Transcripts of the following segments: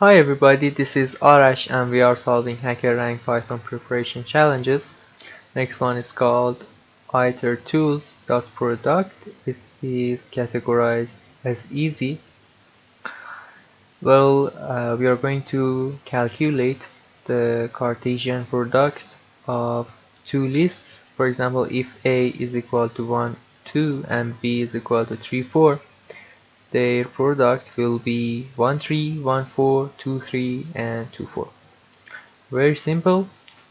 Hi everybody, this is Arash and we are solving HackerRank Python preparation challenges. Next one is called itertools.product. It is categorized as easy. We are going to calculate the Cartesian product of two lists. For example, if A is equal to 1, 2 and B is equal to 3, 4. Their product will be 1, 3, 1, 4, 2, 3 and 2, 4. Very simple.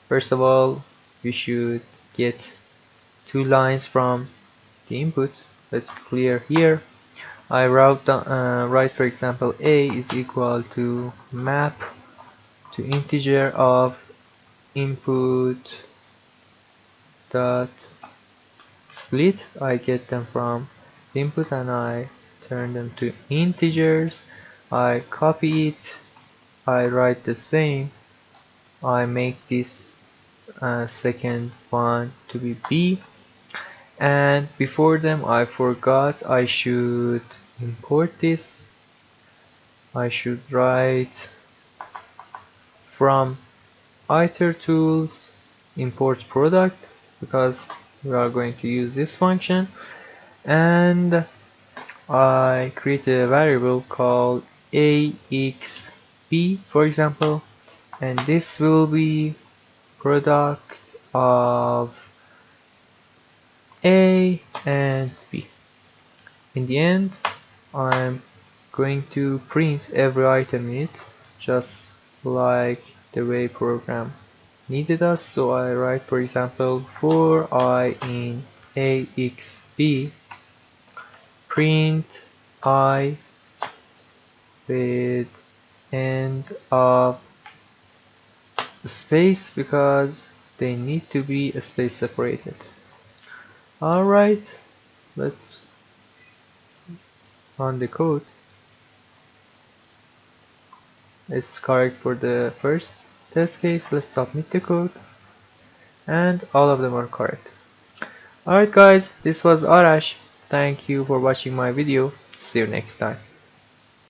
First of all, we should get two lines from the input. Let's clear here. I write for example a is equal to map to integer of input dot split. I get them from input and I turn them to integers. I copy it. I write the same. I make this second one to be B, and before them I forgot I should import this. I should write from itertools import product because we are going to use this function, and I create a variable called axb for example, and this will be product of A and B. In the end, I'm going to print every item in it, just like the way program needed us. So I write, for example, for I in AXB, print I with end of space because they need to be space separated. Alright, let's run the code. It's correct for the first test case. Let's submit the code, and all of them are correct. Alright guys, this was Arash. Thank you for watching my video. See you next time.